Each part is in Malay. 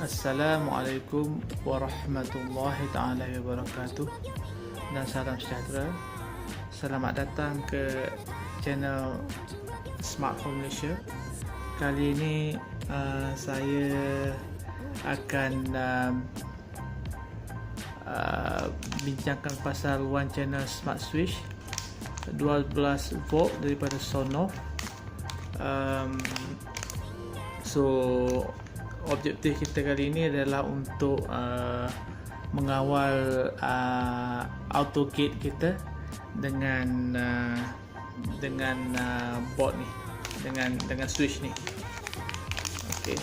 Assalamualaikum warahmatullahi taala wabarakatuh dan salam sejahtera. Selamat datang ke channel Home Malaysia. Kali ini saya akan bincangkan pasal one channel smart switch 12 volt daripada Sonoff. Objektif kita kali ini adalah untuk mengawal Autogate kita dengan board ni, dengan switch ni. Okey,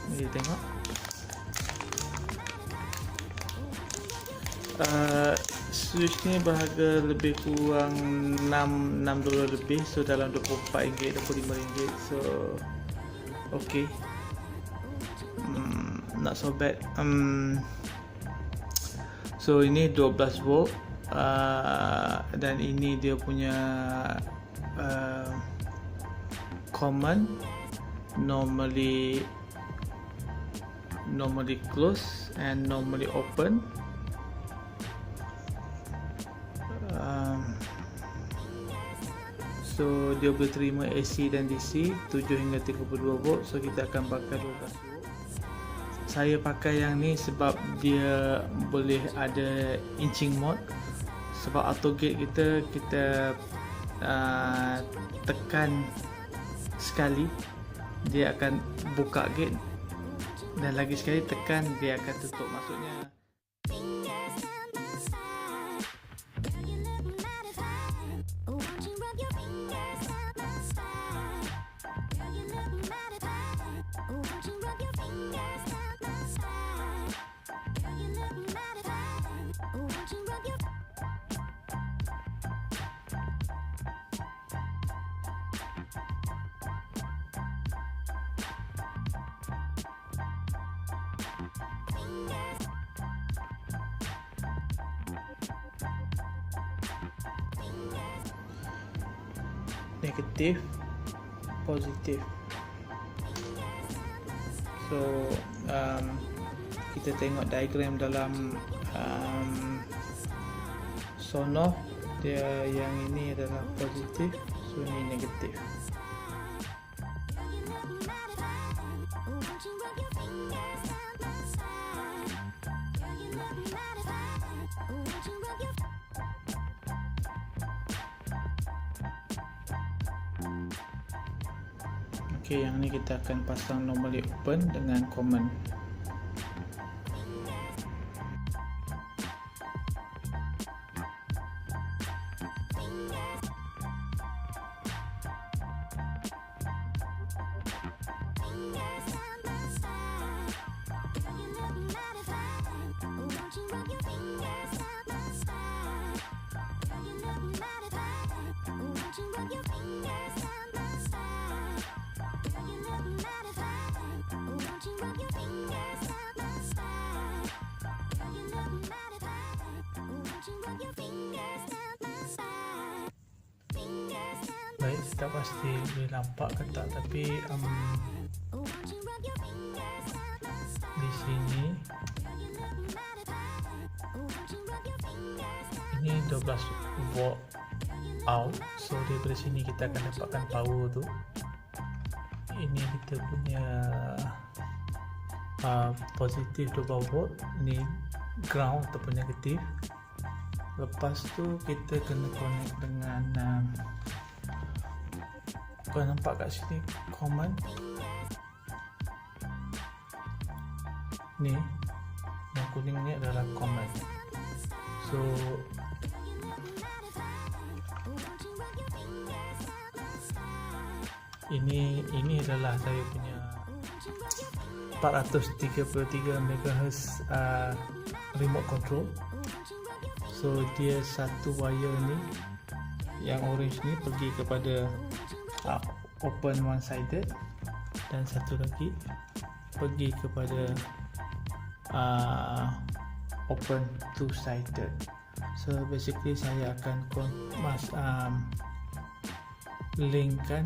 ni kita tengok. Switch ni berharga lebih kurang 6 dolar lebih, so dalam RM24, RM25. So okay, not so bad. So ini 12 volt dan ini dia punya common, normally close and normally open. So dia boleh terima AC dan DC 7 hingga 32 volt. So kita akan pakai 12 volt. Saya pakai yang ni sebab dia boleh ada inching mode. Sebab Autogate kita tekan sekali dia akan buka gate, dan lagi sekali tekan dia akan tutup. Maksudnya negatif, positif. So kita tengok diagram dalam Sonoff, dia yang ini adalah positif, so ini negatif. Okey, yang ni kita akan pasang normally open dengan common. Baik, tak pasti boleh nampak ke tak, tapi di sini ini 12 volt out, so daripada sini kita akan dapatkan power tu. Ini kita punya positif 12 volt, ni ground ataupun negatif. Lepas tu kita kena connect dengan kau nampak kat sini common ni, yang kuning ni adalah common. So ini adalah saya punya 433 MHz remote control. So dia satu wire ni, yang orange ni pergi kepada open one sided, dan satu lagi pergi kepada open two sided. So basically saya akan linkkan,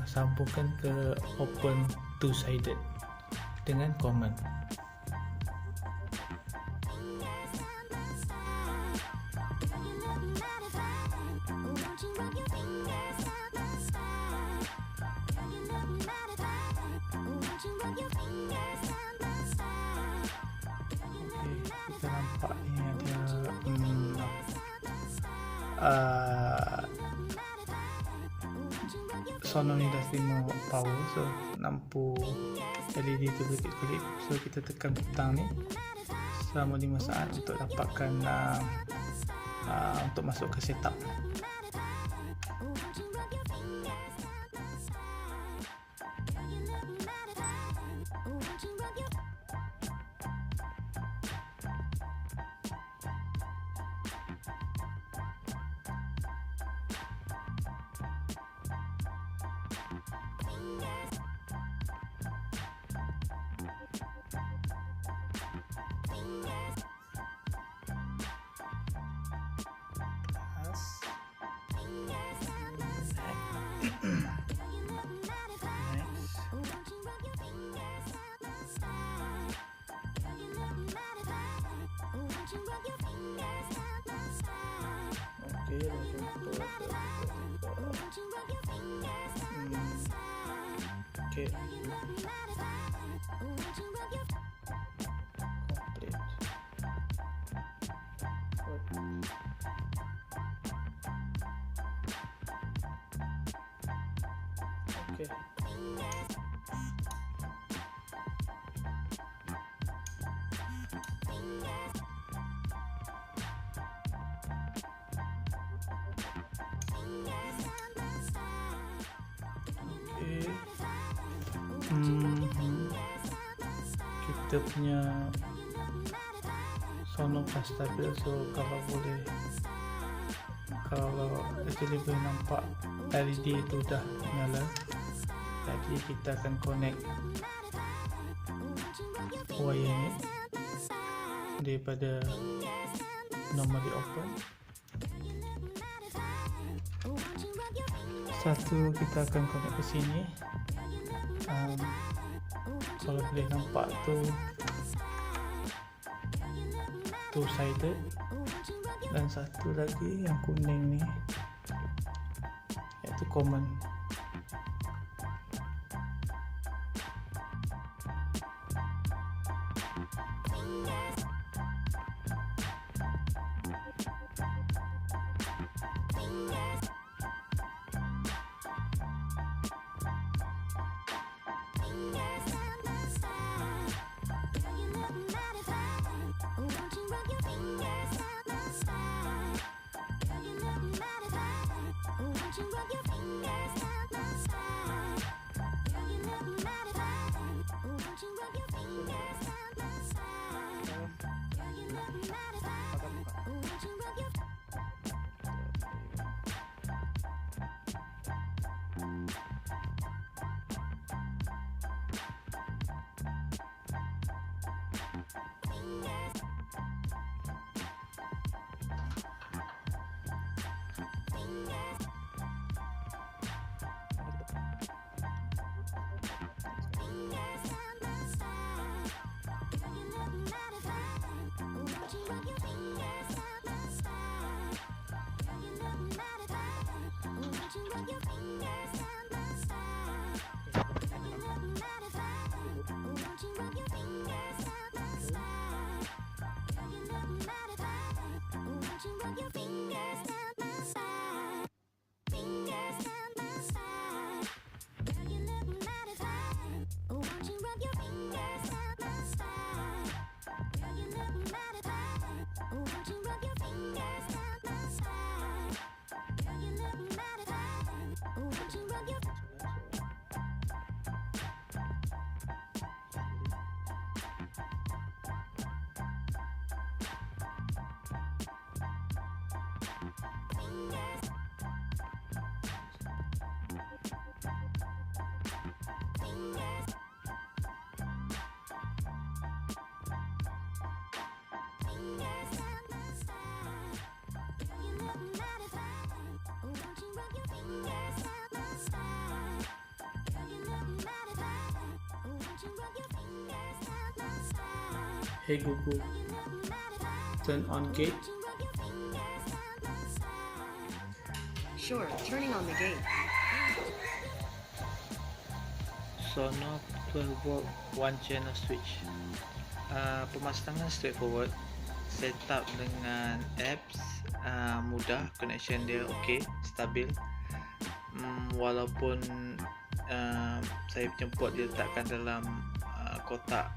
sambungkan ke open two sided. dengan command. Kita nampak ni ada Sonoff ni dah terima power, so lampu LED tu berkelip-kelip. So kita tekan butang ni selama 5 saat untuk dapatkan untuk masuk ke setup. Okay. Okay. Kita punya Sonoff dah stabil, so kalau actually boleh nampak LED itu dah nyala. Jadi kita akan connect wire ni daripada normally open. Satu kita akan connect ke sini. Kalau boleh nampak tu two sided, dan satu lagi yang kuning ni iaitu common. Hey Google, turn on gate. Sure, turning on the gate. Sonoff 12 volt one channel switch. Pemasangan straightforward, setup dengan apps mudah, connection dia okey, stabil. Walaupun saya jemput dia letakkan dalam kotak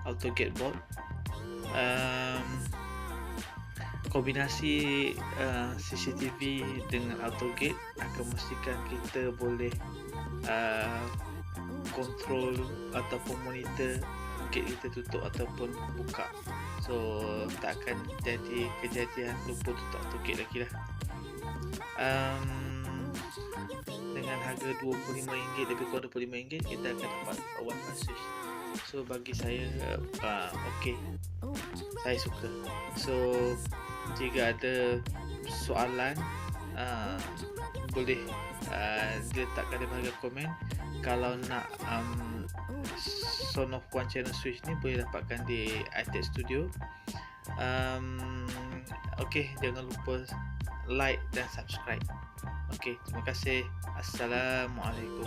Autogate board. Kombinasi CCTV dengan Autogate akan memastikan kita boleh kontrol ataupun monitor gate kita tutup ataupun buka. So tak akan jadi kejadian lupa tutup Autogate lagi lah. Dengan harga RM25, lebih kurang RM25, kita akan dapat WiFi switch. So bagi saya okey, saya suka. So jika ada soalan boleh diletakkan di bahagian komen. Kalau nak Sonoff one channel switch ni boleh dapatkan di iTech Studio. Okey, jangan lupa like dan subscribe. Okey, terima kasih. Assalamualaikum.